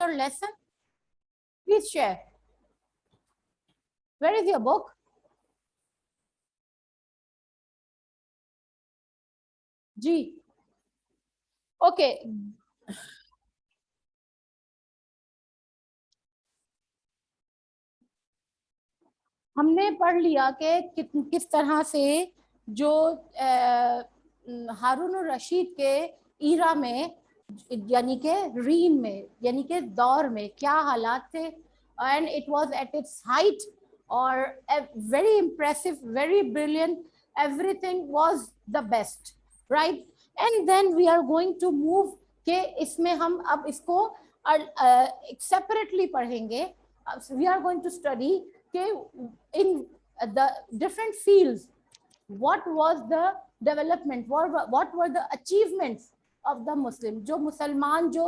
your lesson? Please share. Where is your book? Ji. Okay. हमने पढ़ लिया कि किस तरह से जो हारून रशीद के ईरा में यानी के रीन में यानी के दौर में क्या हालात थे, and it was at its height और very impressive, very brilliant, everything was the best, right. And then we are going to move के इसमें हम अब इसको सेपरेटली पढ़ेंगे. We are going to study in the different fields what was the development, what were the achievements of the Muslim. जो मुसलमान जो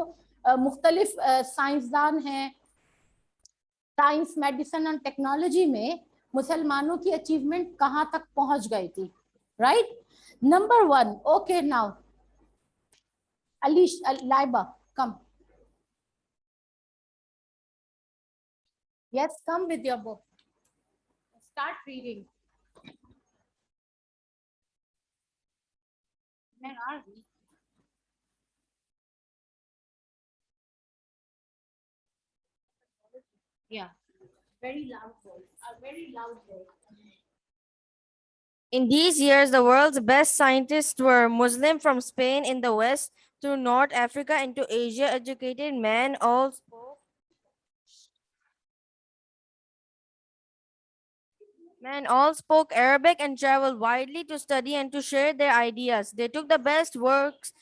मुख्तलिफ साइंसदान हैं, साइंस, मेडिसिन और टेक्नोलॉजी में मुसलमानों की अचीवमेंट कहाँ तक पहुंच गई थी, right. Number 1. Okay, now Alish, Laiba, come. Yes, come with your book. Start reading. Where are we? Yeah, very loud voice. A very loud voice. In these years, the world's best scientists were Muslim from Spain in the west through North Africa into Asia. Educated men all spoke Arabic and traveled widely to study and to share their ideas. They took the best works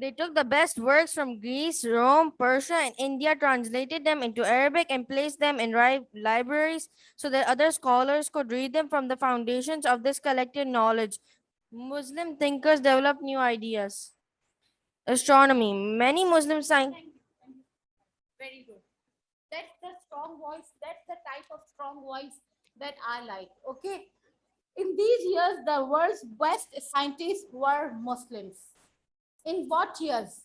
They took the best works from Greece, Rome, Persia, and India, translated them into Arabic, and placed them in libraries so that other scholars could read them. From the foundations of this collected knowledge, Muslim thinkers developed new ideas. Astronomy. Many Muslim scientists. Very good. That's the strong voice. That's the type of strong voice that I like. Okay. In these years, the world's best scientists were Muslims. In what years?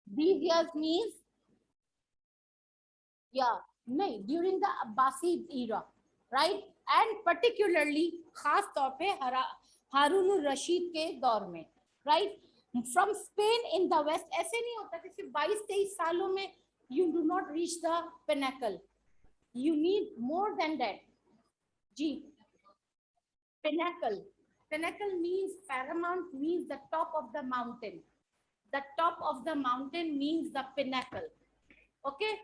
These years means, yeah, no, during the Abbasid era, right? And particularly, खास तौर पे हारून रशीद के दौर में, right? From Spain in the west, ऐसे नहीं होता कि सिर्फ 22-23 सालों में you do not reach the pinnacle. You need more than that. G. Pinnacle. Pinnacle means paramount, means the top of the mountain. The top of the mountain means the pinnacle. Okay.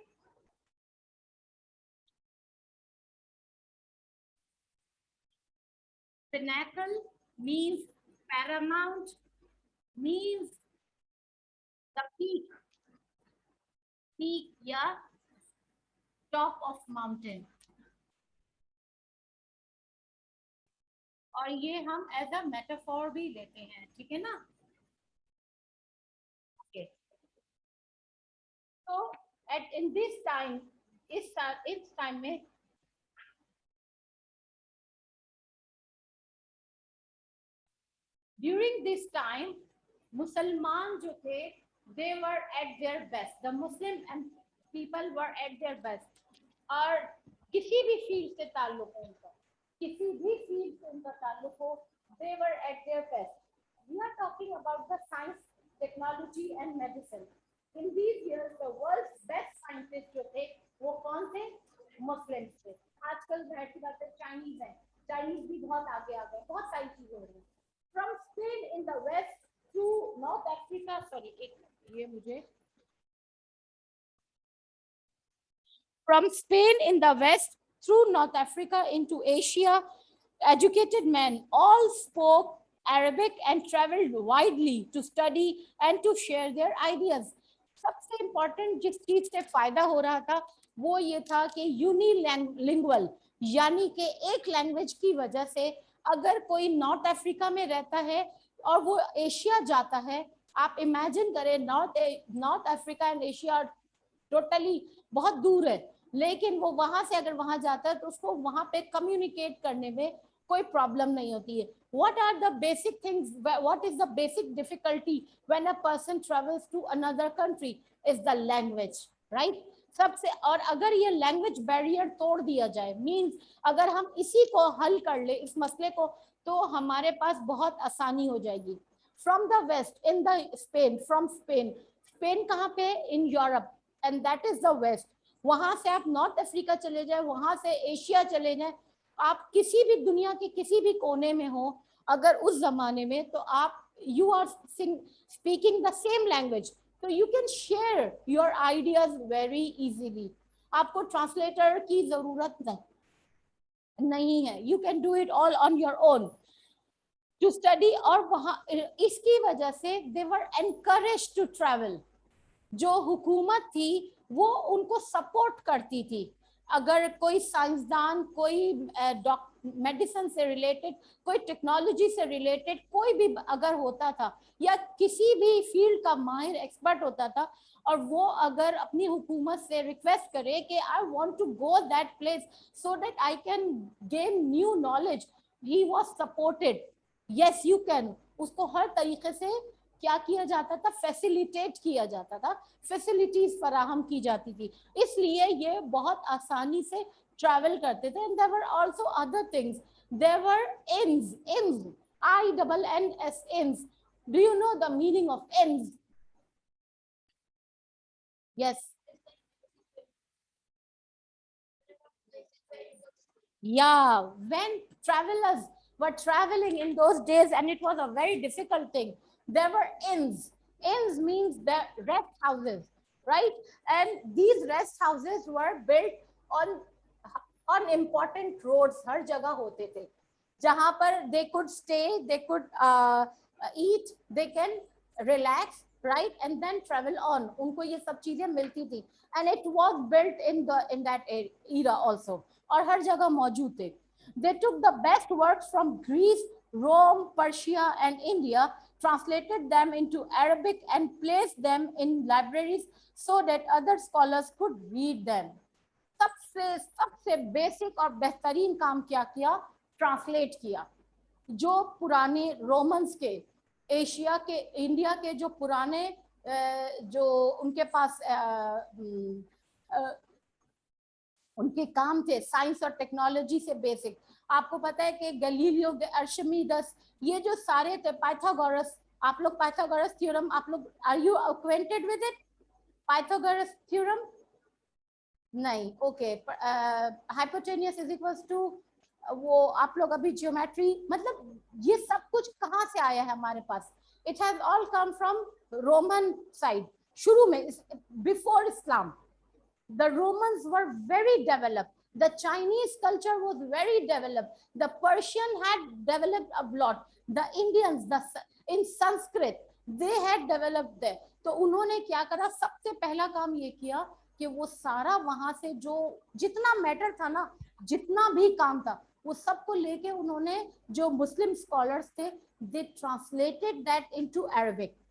Pinnacle means paramount, means the peak. Peak, yeah. Top of mountain. और ये हम as a metaphor भी लेते हैं, ठीक है ना. Okay. तो एट इन दिस टाइम, इस टाइम में ड्यूरिंग दिस टाइम मुसलमान जो थे, they were at their best. The Muslim and people were at their best. और किसी भी फील्ड से ताल्लुक है उनका, किसी भी फील्ड से उनका ताल्लुक हो, they were at their best. We are talking about the science, technology and medicine. In these years, the world's best scientists जो थे, वो कौन थे? मुस्लिम थे. आजकल जाहिर सी बात है चाइनीज है, चाइनीज भी बहुत आगे आ गए, बहुत सारी चीजें हो रही. From Spain in the west to North Africa, sorry, ये मुझे from Spain in the west through North Africa into Asia, educated men all spoke Arabic and traveled widely to study and to share their ideas. सबसे important जिस चीज से फायदा हो रहा था वो ये था कि यूनिलिंगुअल, यानी कि एक लैंग्वेज की वजह से अगर कोई नॉर्थ अफ्रीका में रहता है और वो एशिया जाता है, आप इमेजिन करें, north Africa and Asia totally बहुत दूर है, लेकिन वो वहां से अगर वहां जाता है तो उसको वहां पे कम्युनिकेट करने में कोई प्रॉब्लम नहीं होती है. What are the basic things, what is the basic difficulty when a person travels to another country? Is the language, right? सबसे, और अगर ये लैंग्वेज बैरियर तोड़ दिया जाए, मींस अगर हम इसी को हल कर ले, इस मसले को, तो हमारे पास बहुत आसानी हो जाएगी. From the west in the Spain, from Spain, Spain कहाँ पे? In Europe, and that is the west. वहां से आप नॉर्थ अफ्रीका चले जाए, वहां से एशिया चले जाए, आप किसी भी दुनिया के किसी भी कोने में हो, अगर उस जमाने में, तो आप you are speaking the same language, तो you can share your ideas very easily. आपको ट्रांसलेटर की जरूरत नहीं है. You can do it all on your own to study. और वहां इसकी वजह से they were encourage to travel. जो हुकूमत थी वो उनको सपोर्ट करती थी. अगर कोई साइंसदान, कोई मेडिसिन से रिलेटेड, कोई टेक्नोलॉजी से रिलेटेड कोई भी अगर होता था, या किसी भी फील्ड का माहिर एक्सपर्ट होता था, और वो अगर अपनी हुकूमत से रिक्वेस्ट करे कि I want to go that place so that I can gain new knowledge, he was supported. Yes you can. उसको हर तरीके से क्या किया जाता था? फैसिलिटेट किया जाता था, फैसिलिटीज फराहम की जाती थी. इसलिए ये बहुत आसानी से ट्रैवल करते थे. And there were also other things. There were inns, inns, INNS, inns. Do you know the meaning of inns? Yes. Yeah, when travelers were traveling in those days, and it was a very difficult thing, there were inns. Inns means the rest houses, right? And these rest houses were built on important roads. हर जगह होते थे जहाँ पर they could stay, they could eat, they can relax, right, and then travel on. उनको ये सब चीजें मिलती थी. And it was built in that era also. और हर जगह मौजूद थे. They took the best works from Greece, Rome, Persia, and India, translated them into Arabic, and placed them in libraries so that other scholars could read them. सबसे basic और बेहतरीन काम क्या किया? ट्रांसलेट किया. जो पुराने रोमन्स के, एशिया के, इंडिया के जो पुराने जो उनके पास उनके काम थे साइंस और टेक्नोलॉजी से बेसिक. आपको पता है कि गैलीलियो, अर्शिमीदस, ये जो सारे थे, पाइथागोरस, आप लोग पाइथागोरस थ्योरम, आप लोग are you acquainted with it? Pythagoras theorem नहीं, okay. Hypotenuse is equals to, वो आप लोग अभी ज्योमेट्री, मतलब ये सब कुछ कहाँ से आया है हमारे पास? It has all come from Roman side. शुरू में, before Islam, the Romans were very developed. The Chinese culture was very developed. The Persian had developed a lot. The Indians, in Sanskrit, they had developed there. तो उन्होंने क्या करा? सबसे पहला काम ये किया कि वो सारा वहां से जो जितना मैटर था ना, जितना भी काम था, वो सबको लेके उन्होंने, जो मुस्लिम स्कॉलर्स थे, they translated that into Arabic.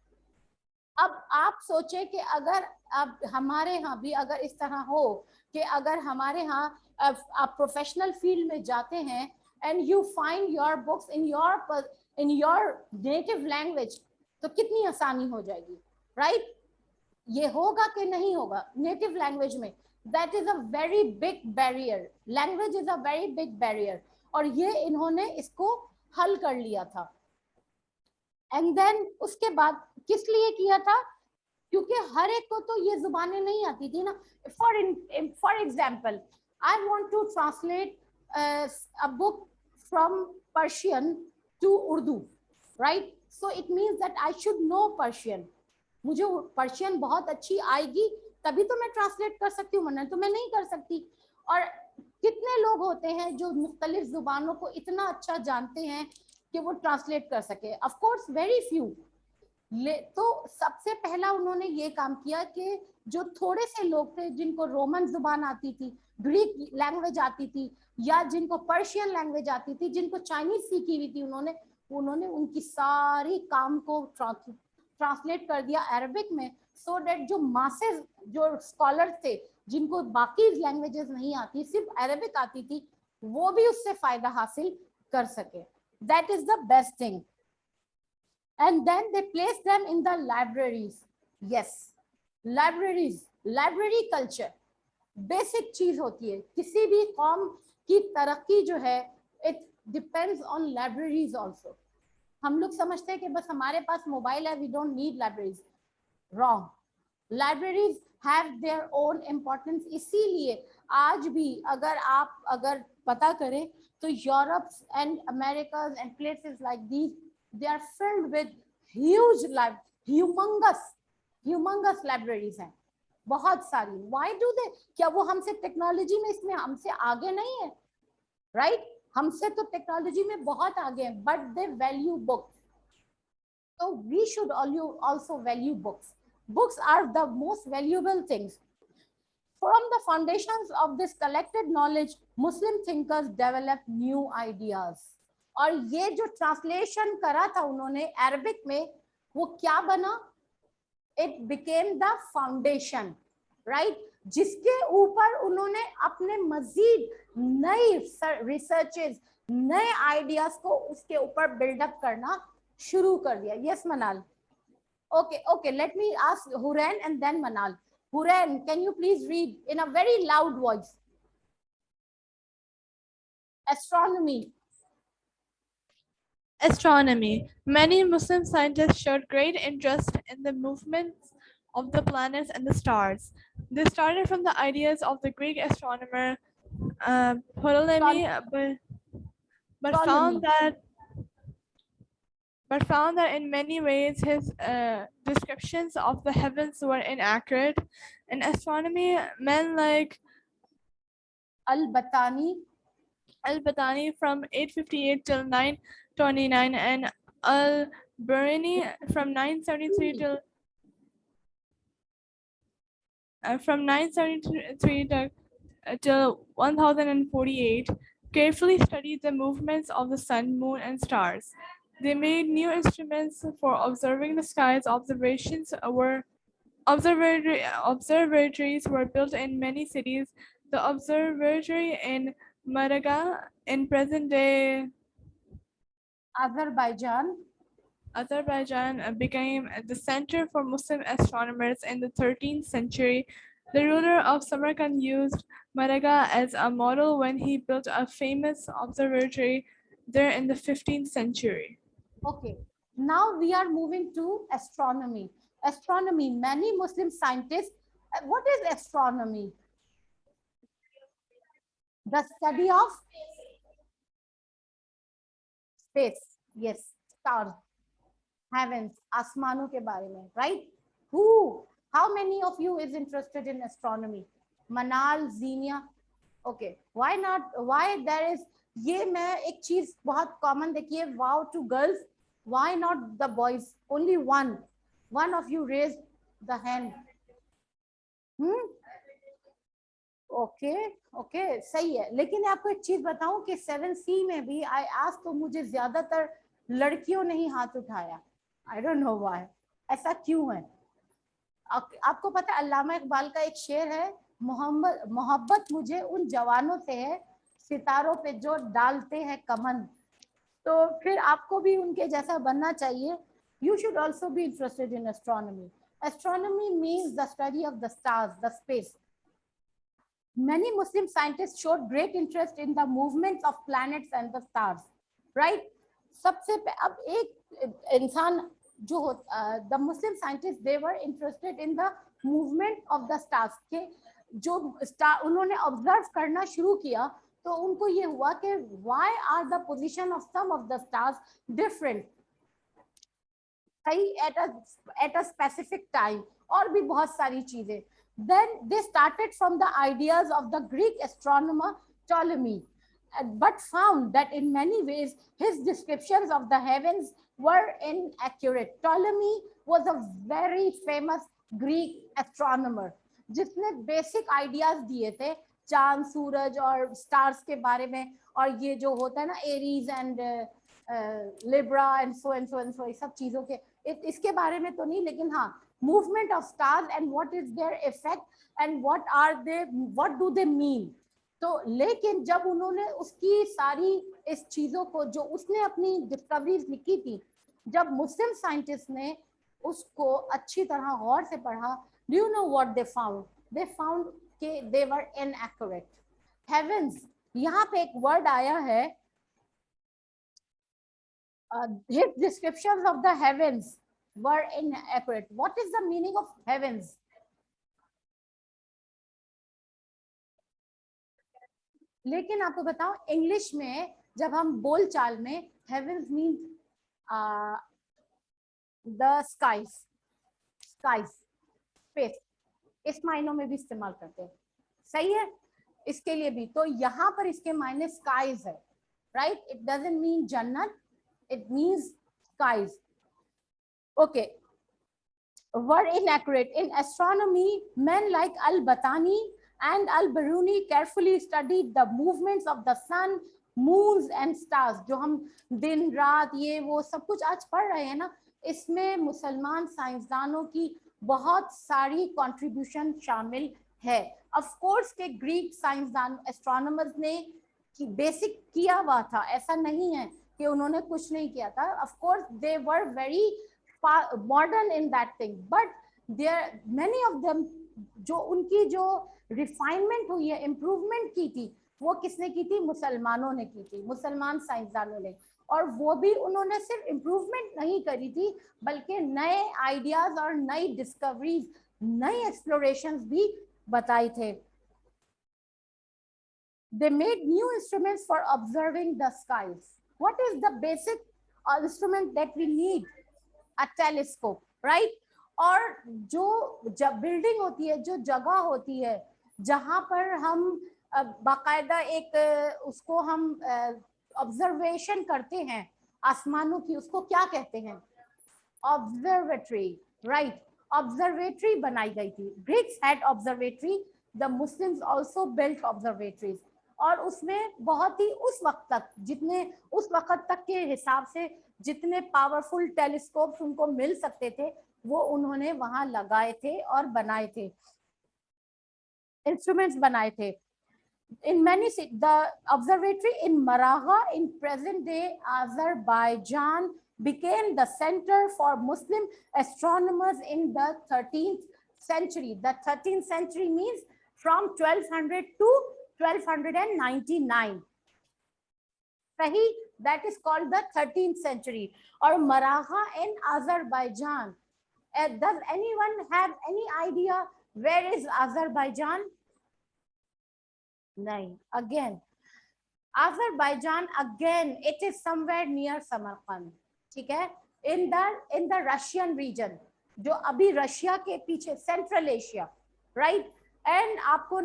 अब आप सोचे कि अगर अब हमारे यहाँ भी अगर इस तरह हो कि अगर हमारे यहाँ आप प्रोफेशनल फील्ड में जाते हैं and you find your books in your native language, तो कितनी आसानी हो जाएगी, राइट? ये होगा कि नहीं होगा नेटिव लैंग्वेज में? That is a very big barrier. Language is a very big barrier. और ये इन्होंने इसको हल कर लिया था. एंड देन उसके बाद किस लिए किया था? क्योंकि हर एक को तो ये जुबानें नहीं आती थी ना. For example, I want to translate a book from Persian to Urdu, right? So it means that I should know Persian. मुझे पर्शियन बहुत अच्छी आएगी तभी तो मैं ट्रांसलेट कर सकती हूँ, वरना तो मैं नहीं कर सकती. और कितने लोग होते हैं जो मुख्तलिफ जुबानों को इतना अच्छा जानते हैं कि वो ट्रांसलेट कर सके? Of course very few. तो सबसे पहला उन्होंने ये काम किया कि जो थोड़े से लोग थे जिनको रोमन जुबान आती थी, ग्रीक लैंग्वेज आती थी, या जिनको पर्शियन लैंग्वेज आती थी, जिनको चाइनीज सीखी हुई थी, उन्होंने उनकी सारी काम को ट्रांसलेट कर दिया अरबिक में, सो दैट जो मासेस, जो स्कॉलर थे जिनको बाकी लैंग्वेजेस नहीं आती, सिर्फ अरबिक आती थी, वो भी उससे फायदा हासिल कर सके. That is the best thing. And then they place them in the libraries. Yes, libraries, library culture, basic चीज होती है. किसी भी कौम की तरक्की जो है, it depends on libraries also. हम लोग समझते हैं कि बस हमारे पास मोबाइल है, we don't need libraries. Wrong. Libraries have their own importance. इसीलिए आज भी अगर पता करें तो Europe and America and places like these, they are filled with humongous libraries हैं, बहुत सारी. Why do they? क्या वो हमसे टेक्नोलॉजी में इसमें हमसे आगे नहीं है? राइट हमसे तो टेक्नोलॉजी में बहुत आगे हैं, but they value books. So we should also value books. Books are the most valuable things. From the foundations of this collected knowledge, Muslim thinkers developed new ideas. और ये जो ट्रांसलेशन करा था उन्होंने अरबिक में, वो क्या बना? It became the foundation, right? जिसके ऊपर उन्होंने अपने मजीद नई रिसर्चेस, नए आइडियाज को उसके ऊपर बिल्डअप करना शुरू कर दिया. यस मनाल. Okay, let me ask Huren and then Manal. Huren, can you please read in a very loud voice? Astronomy. Astronomy. Many Muslim scientists showed great interest in the movements of the planets and the stars. This started from the ideas of the Greek astronomer Ptolemy, but found that in many ways his descriptions of the heavens were inaccurate. In astronomy, men like Al-Batani from 858 till 929 and Al-Biruni from 973 till 1048 carefully studied the movements of the sun, moon, and stars. They made new instruments for observing the skies. Observatories were built in many cities. The observatory in Maraga in present-day Azerbaijan became the center for Muslim astronomers in the 13th century. The ruler of Samarkand used Maraga as a model when he built a famous observatory there in the 15th century. Okay, now we are moving to astronomy. Astronomy, many Muslim scientists, what is astronomy? The study of space. Yes, stars, heavens, आसमानों के बारे में, right? How many of you is interested in astronomy? Manal, Zenia. Okay, why not? Why there is, ये मैं एक चीज बहुत common देखी है, wow to girls. Why not the boys? Only one of you raised the hand. Okay, सही है. लेकिन आपको एक चीज बताऊं कि 7C में भी I asked तो मुझे ज्यादातर लड़कियों ने ही हाथ उठाया. I don't know why. ऐसा क्यों है? आपको पता है अल्लामा इकबाल का एक शेर है, मोहब्बत मुझे उन जवानों से है सितारों पे जो डालते हैं कमन. तो फिर आपको भी उनके जैसा बनना चाहिए. You should also be interested in astronomy. Astronomy means the study of the stars, the space. Many Muslim scientists showed great interest in the movements of planets and the stars, right? सबसे अब एक इंसान जो होता, the Muslim scientists, they were interested in the movement of the stars. के जो star उन्होंने observe करना शुरू किया तो उनको ये हुआ कि why are the position of some of the stars different at a specific time, और भी बहुत सारी चीजें. Then they started from the ideas of the Greek astronomer Ptolemy, but found that in many ways his descriptions of the heavens were inaccurate. Ptolemy was a very famous Greek astronomer जिसने basic ideas दिए थे चांद, सूरज और stars के बारे में, और ये जो होता है ना Aries and Libra and so सब चीजों के इसके बारे में तो नहीं, लेकिन हाँ movement of stars and what is their effect and what do they mean. तो लेकिन जब उन्होंने उसकी सारी इस चीजों को, जो उसने अपनी डिस्कवरीज लिखी थी, जब मुस्लिम साइंटिस्ट ने उसको अच्छी तरह गौर से पढ़ा, do you know what they found कि दे वर इनएक्यूरेट। हेवेंस, यहाँ पे एक वर्ड आया है, his descriptions of the heavens were inaccurate. What is the meaning of heavens? लेकिन आपको बताओ इंग्लिश में जब हम बोल चाल में heavens means the skies, space, इस मायनों में भी इस्तेमाल करते हैं, सही है। इसके लिए भी तो यहाँ पर इसके मायने skies है, right? It doesn't mean जन्नत, it means skies. Okay, were inaccurate. In astronomy, men like Al-Batani and Al-Biruni carefully studied the movements of the sun, moons and stars. जो हम दिन रात ये वो सब कुछ आज पढ़ रहे हैं ना, इसमें मुसलमान साइंसदानों की बहुत सारी कंट्रीब्यूशन शामिल है। ऑफ कोर्स के ग्रीक साइंसदान एस्ट्रोनॉमर्स ने बेसिक किया हुआ था, ऐसा नहीं है कि उन्होंने कुछ नहीं किया था। Of course they were very modern in that thing, but there many of them, जो उनकी जो रिफाइनमेंट हुई है, इम्प्रूवमेंट की थी, वो किसने की थी? मुसलमानों ने की थी, मुसलमान साइंसदानों ने। और वो भी उन्होंने सिर्फ इम्प्रूवमेंट नहीं करी थी, बल्कि नए आइडियाज और नई डिस्कवरीज, नई एक्सप्लोरेशंस भी बताए थे। They made new instruments for observing the skies. What is the basic instrument that we need? A telescope, right? और जो बिल्डिंग होती है, जो जगह होती है जहाँ पर हम बाकायदा एक उसको हम ऑब्जर्वेशन करते हैं आसमानों की, उसको क्या कहते हैं? Observatory, right? ऑब्जर्वेटरी बनाई गई थी। Greeks had observatory, the Muslims also built observatories. और उसमें बहुत ही उस वक्त तक, जितने उस वक्त तक के हिसाब से जितने पावरफुल टेलीस्कोप्स उनको मिल सकते थे, वो उन्होंने वहां लगाए थे और बनाए थे, इंस्ट्रूमेंट्स बनाए थे। In many cities, the observatory in Maragha in present day Azerbaijan became the center for Muslim astronomers in the 13th century. The 13th century means from 1200 to 1299. Sahi, that is called the 13th century. Or Maragha in Azerbaijan. Does anyone have any idea where is Azerbaijan? Nahin. Again, Azerbaijan, again, it is somewhere near Samarkand. ठीक है? In the Russian region, जो अभी Russia के पीछे, central Asia, right? And आपको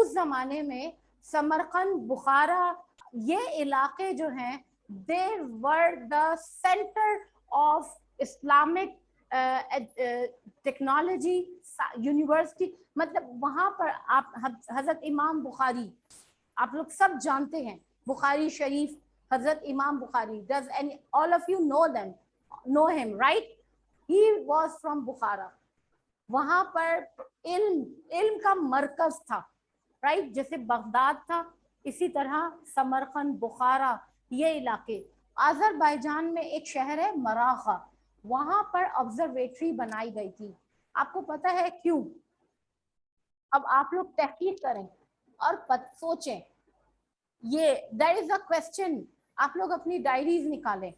उस जमाने में समरकंद, बुखारा, ये इलाके जो हैं, they were the center of Islamic technology university. मतलब वहां पर आप हजरत इमाम बुखारी, आप लोग सब जानते हैं, बुखारी शरीफ, हजरत इमाम Bukhari, does any all of you know him, right? He was from बुखारा। वहां पर इल्म का मरकज था, राइट? जैसे बगदाद था, इसी तरह समरकंद, बुखारा, ये इलाके। अजरबैजान में एक शहर है मरागा, वहां पर ऑब्जर्वेटरी बनाई गई थी। आपको पता है क्यों? अब आप लोग तहकीक करें और सोचें। ये देयर इज अ क्वेश्चन, आप लोग अपनी डायरीज निकालें,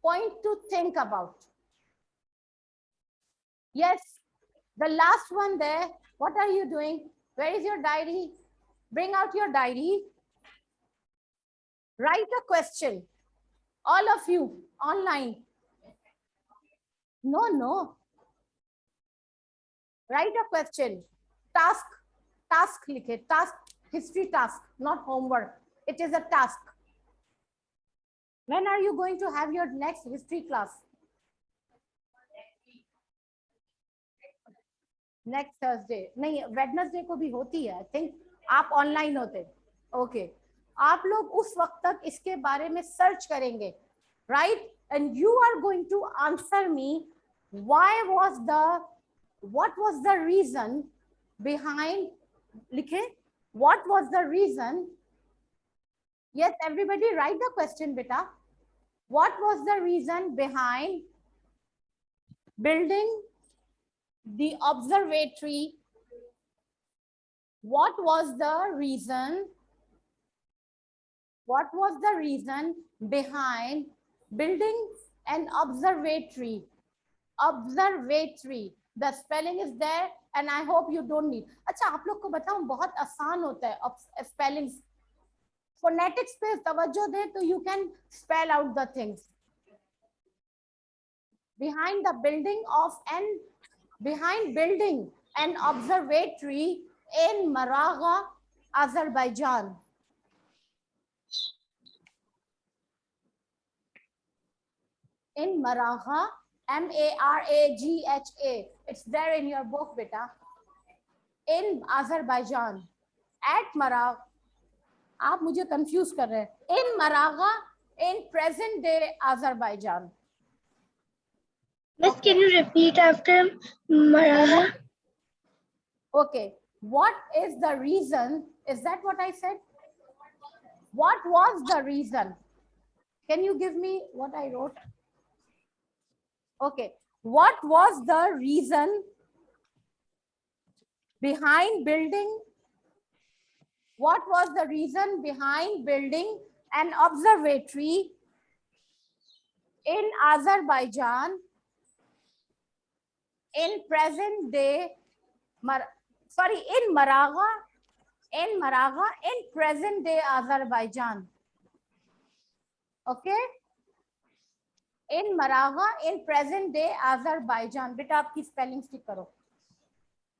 point to think about. Yes, the last one there, what are you doing? Where is your diary? Bring out your diary, write a question, all of you online. No, write a question, task likhe, task, history task, not homework, it is a task. When are you going to have your next history class? Next Thursday? नहीं, Wednesday को भी होती है, I think आप online होते। Okay, आप लोग उस वक्त तक इसके बारे में सर्च करेंगे right? And you are going to answer me what was the reason behind, likhe, what was the reason? Yes, everybody write the question, beta. What was the reason behind building the observatory? What was the reason? What was the reason behind building an observatory? Observatory. The spelling is there, and I hope you don't need. अच्छा, आप लोग को बताऊं, बहुत आसान होता है spellings. Phonetics पे तवज्जो दे तो you can spell out the things. Behind building an observatory in Maragha, Azerbaijan. In Maragha, Maragha. It's there in your book, beta. In Azerbaijan. At Maragha. आप मुझे confuse कर रहे हैं. In Maragha, in present day Azerbaijan. Miss, can you repeat after Maragha? Okay. What is the reason? Is that what I said? What was the reason? Can you give me what I wrote? Okay. What was the reason behind building? What was the reason behind building an observatory in Azerbaijan in present day, in Maragha, in present day Azerbaijan? Okay. In Maragha, in present day Azerbaijan. बेटा आपकी spelling stick करो.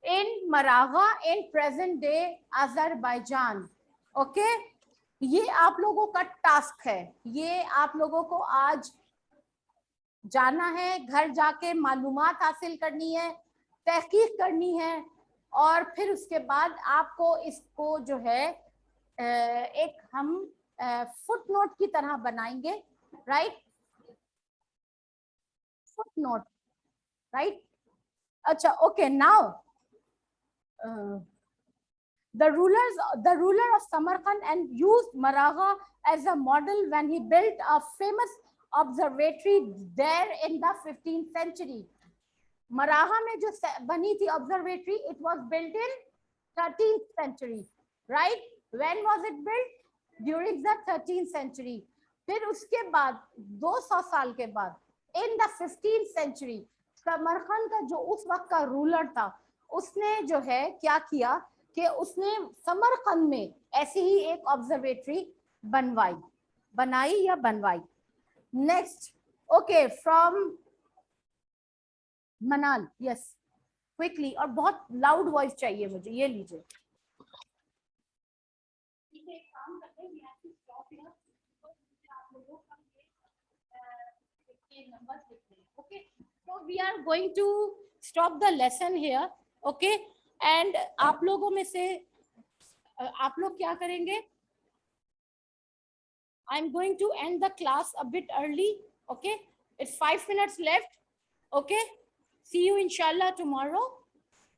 In Maragha, in present day Azerbaijan. Okay. ये आप लोगों का task है. ये आप लोगों को आज जाना है, घर जाके मालूमात हासिल करनी है, तहकीक करनी है, और फिर उसके बाद आपको इसको जो है एक हम फुटनोट की तरह बनाएंगे, right? Footnote, right? Acha, okay. Now, the ruler of Samarkand and used Maragha as a model when he built a famous observatory there in the 15th century. Maragha में जो बनी थी observatory, it was built in 13th century, right? When was it built? During the 13th century. फिर उसके बाद 200 साल के बाद in the 15th century, Samarkand का जो उस वक्त का रूलर था, उसने जो है क्या किया कि उसने समरकंद में ऐसी ही एक ऑब्जर्वेटरी बनवाई. नेक्स्ट, ओके, फ्रॉम मनाल. यस, क्विकली, और बहुत लाउड वॉइस चाहिए मुझे. ये लीजिए. Okay, so we are going to stop the lesson here. Okay, and आप लोगों में से आप लोग क्या करेंगे? I'm going to end the class a bit early. Okay, it's 5 minutes left. Okay, see you inshallah tomorrow.